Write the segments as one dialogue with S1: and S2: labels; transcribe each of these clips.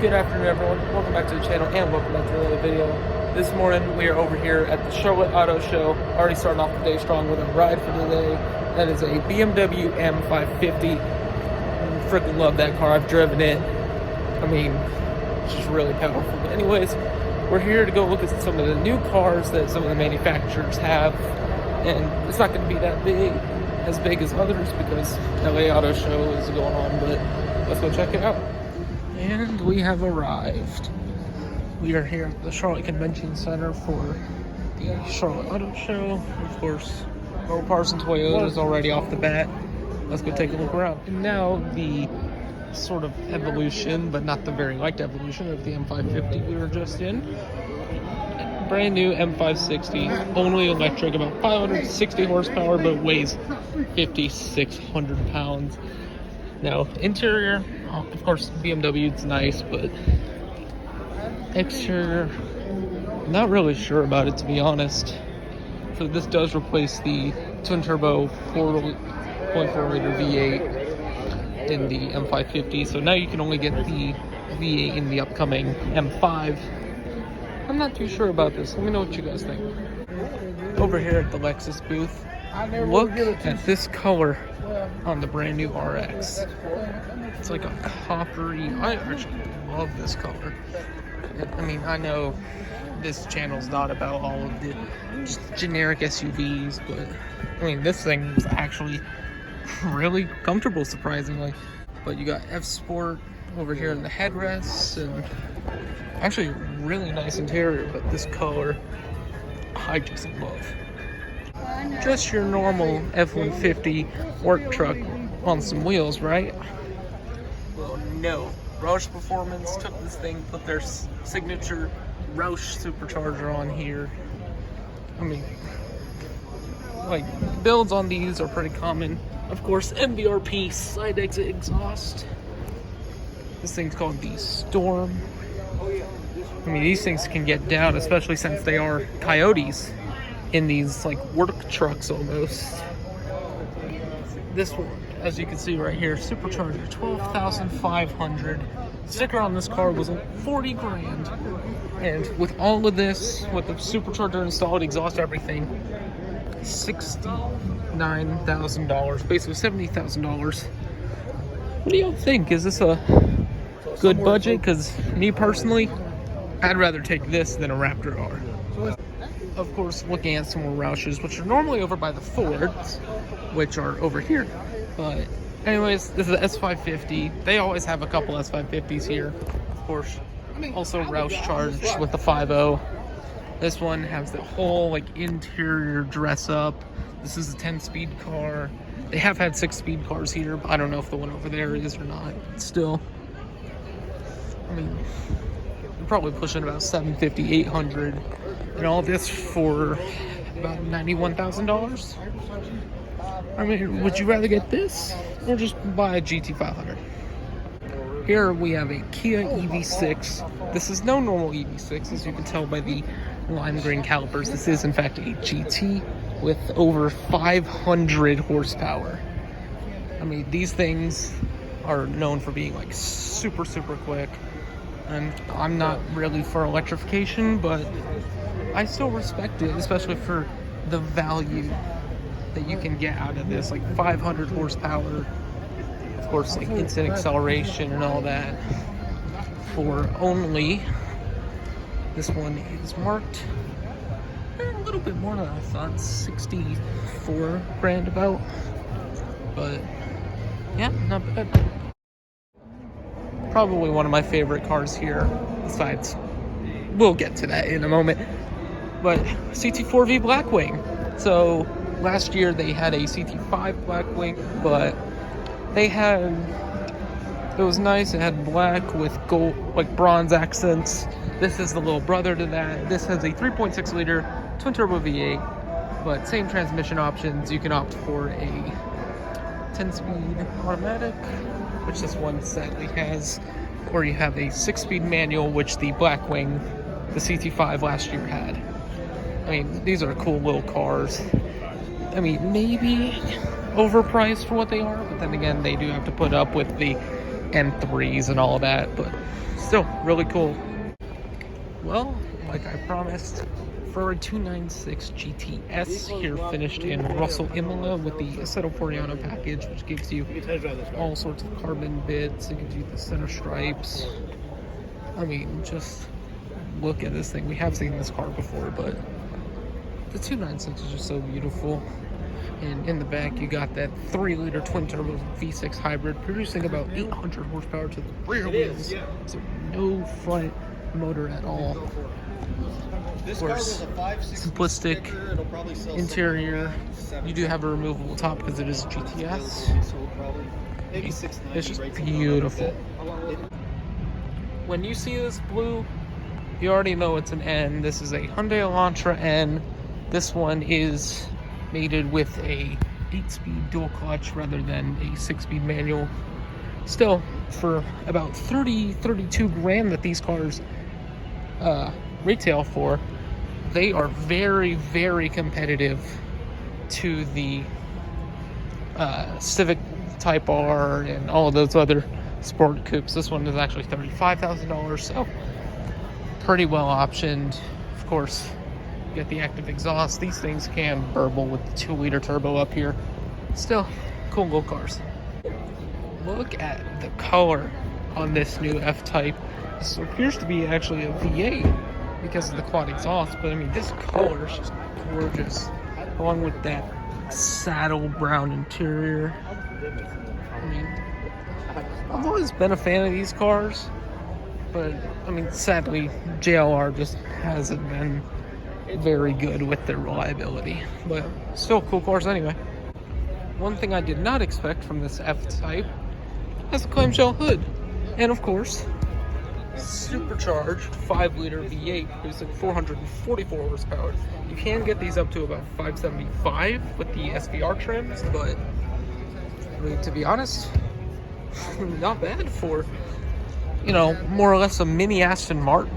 S1: Good afternoon, everyone. Welcome back to the channel and welcome back to another video. This morning we are over here at the Charlotte Auto Show. Already starting off the day strong with a ride for today. That is a BMW M550. Freaking love that car. I've driven it. I mean, it's just really powerful. But anyways, we're here to go look at some of the new cars that some of the manufacturers have. And it's not going to be that big, as big as others because LA Auto Show is going on. But let's go check it out. And we have arrived. We are here at the Charlotte Convention Center for the Charlotte Auto Show. Of course, Mopars and Toyotas already off the bat. Let's go take a look around. And now the sort of evolution, but not the very liked evolution of the M550 we were just in. Brand new M560, only electric, about 560 horsepower, but weighs 5,600 pounds. Now, interior, of course, BMW, it's nice, but exterior, not really sure about it, to be honest. So this does replace the twin-turbo 4.4-liter V8 in the M550, so now you can only get the V8 in the upcoming M5. I'm not too sure about this. Let me know what you guys think. Over here at the Lexus booth, look at this color on the brand new RX. It's like a coppery. I actually love this color. I mean, I know this channel's not about all of the just generic SUVs, but I mean, this thing is actually really comfortable, surprisingly. But you got F Sport over here in the headrests, and actually really nice interior. But this color, I just love. Just your normal F-150 work truck on some wheels, right? Well, no. Roush Performance took this thing, put their signature Roush supercharger on here. I mean, like, builds on these are pretty common. Of course, MVRP side exit exhaust. This thing's called the Storm. I mean, these things can get down, especially since they are Coyotes in these like work trucks almost. This one, as you can see right here, supercharger, 12,500. Sticker on this car was 40 grand. And with all of this, with the supercharger installed, exhaust, everything, $69,000, basically $70,000. What do y'all think? Is this a good budget? Because me personally, I'd rather take this than a Raptor R. Of course, looking at some more Roushes, which are normally over by the Fords, which are over here. But anyways, this is the S550. They always have a couple S550s here. Of course, also Roush charged with the 5.0. This one has the whole like interior dress up. This is a 10-speed car. They have had 6-speed cars here, but I don't know if the one over there is or not. Still, I mean, you're probably pushing about 750, 800. And all this for about $91,000. I mean, would you rather get this or just buy a GT500? Here we have a Kia EV6. This is no normal EV6, as you can tell by the lime green calipers. This is in fact a GT with over 500 horsepower. I mean, these things are known for being like super quick. And I'm not really for electrification, but I still respect it, especially for the value that you can get out of this, like 500 horsepower, of course, like instant acceleration and all that, for only, this one is marked a little bit more than I thought, 64 grand about, but yeah, not bad. Probably one of my favorite cars here, besides, we'll get to that in a moment, but CT4V Blackwing. So last year they had a CT5 Blackwing, but it was nice. It had black with gold, like bronze accents. This is the little brother to that. This has a 3.6 liter twin turbo V8, but same transmission options. You can opt for a 10-speed automatic, which this one sadly has, or you have a 6-speed manual, which the Blackwing, the CT5 last year had. I mean, these are cool little cars. I mean, maybe overpriced for what they are, but then again, they do have to put up with the N3s and all of that, but still really cool. Well, like I promised, Ferrari 296 GTS here, finished in Russell Imola with the Assetto Floriano package, which gives you all sorts of carbon bits. It gives you the center stripes. I mean, just look at this thing. We have seen this car before, but the 296 is just so beautiful. And in the back, you got that 3-liter twin-turbo V6 hybrid producing about 800 horsepower to the rear wheels. So no front motor at all. Of course, simplistic interior. You do have a removable top because it is a GTS. It's just beautiful. When you see this blue, you already know it's an N. This is a Hyundai Elantra N. This one is mated with a 8-speed dual clutch rather than a 6-speed manual. Still, for about 32 grand that these cars retail for, they are very, very competitive to the Civic Type R and all of those other sport coupes. This one is actually $35,000, so pretty well optioned. Of course, you get the active exhaust. These things can burble with the 2-liter turbo up here. Still, cool little cars. Look at the color on this new F-Type. This appears to be actually a V8 because of the quad exhaust, but I mean, this color is just gorgeous, along with that saddle brown interior. I mean, I've always been a fan of these cars, but I mean, sadly, JLR just hasn't been very good with their reliability, but still cool cars anyway. One thing I did not expect from this F-Type has a clamshell hood, and of course, supercharged 5-liter V8 producing 444 horsepower. You can get these up to about 575 with the SVR trims, but I mean, to be honest, not bad for, you know, more or less a mini Aston Martin.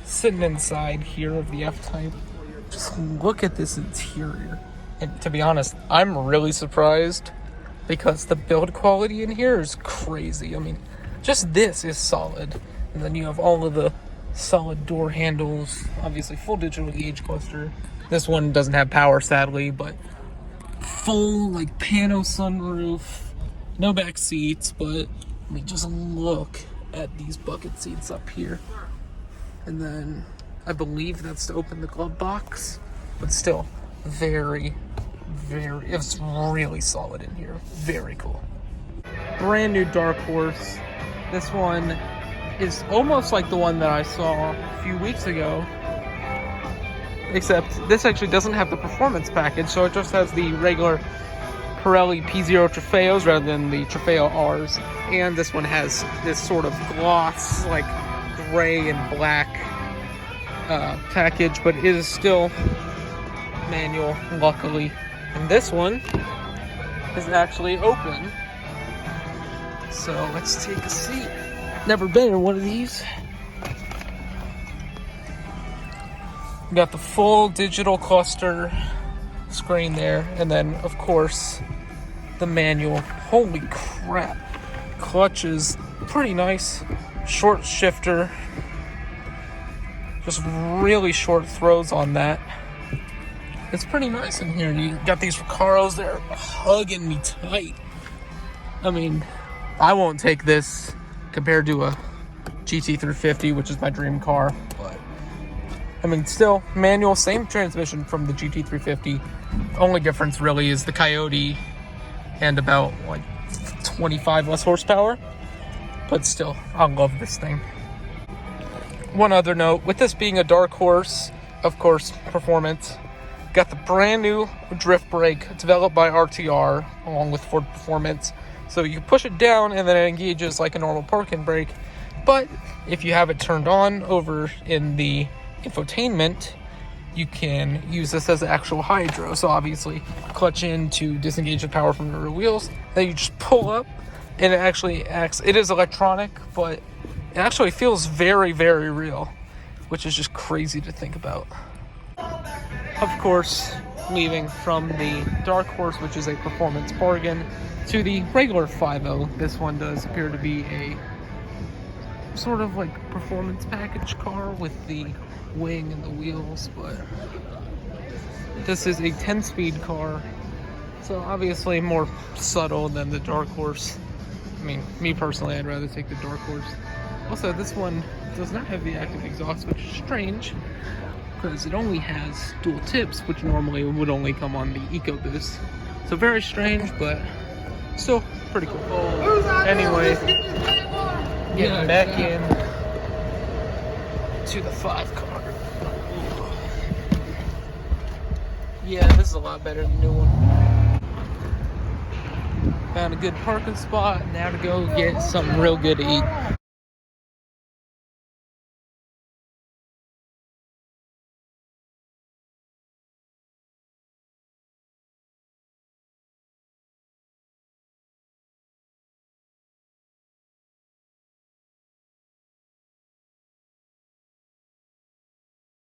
S1: Sitting inside here of the F-Type, just look at this interior. And to be honest, I'm really surprised because the build quality in here is crazy. I mean, just this is solid. And then you have all of the solid door handles, obviously full digital gauge cluster. This one doesn't have power, sadly, but full like pano sunroof, no back seats, but I mean, just look at these bucket seats up here. And then I believe that's to open the glove box, but still very, it's really solid in here. Very cool. Brand new Dark Horse. This one is almost like the one that I saw a few weeks ago, except this actually doesn't have the performance package, so it just has the regular Pirelli P0 Trofeos rather than the Trofeo Rs, and this one has this sort of gloss, like gray and black package, but it is still manual, luckily. And this one is actually open, so let's take a seat. Never been in one of these. We got the full digital cluster screen there, and then of course the manual. Holy crap, clutch is pretty nice, short shifter, just really short throws on that. It's pretty nice in here. You got these Recaros there hugging me tight. I mean, I won't take this compared to a GT350, which is my dream car, but I mean, still manual, same transmission from the GT350. Only difference really is the Coyote and about like 25 less horsepower, but still, I love this thing. One other note, with this being a Dark Horse, of course, performance, got the brand new drift brake developed by RTR along with Ford Performance. So you push it down and then it engages like a normal parking brake. But if you have it turned on over in the infotainment, you can use this as actual hydro. So obviously clutch in to disengage the power from the rear wheels. Then you just pull up and it actually acts. It is electronic, but it actually feels very, very real, which is just crazy to think about. Of course, leaving from the Dark Horse, which is a performance bargain, to the regular 5.0. This one does appear to be a sort of like performance package car with the wing and the wheels, but this is a 10-speed car, so obviously more subtle than the Dark Horse. I mean, me personally, I'd rather take the Dark Horse. Also, this one does not have the active exhaust, which is strange, because it only has dual tips, which normally would only come on the EcoBoost. So very strange, but still pretty cool. Anyway, getting back in to the 5 car. Yeah, this is a lot better than the new one. Found a good parking spot. Now to go get something real good to eat.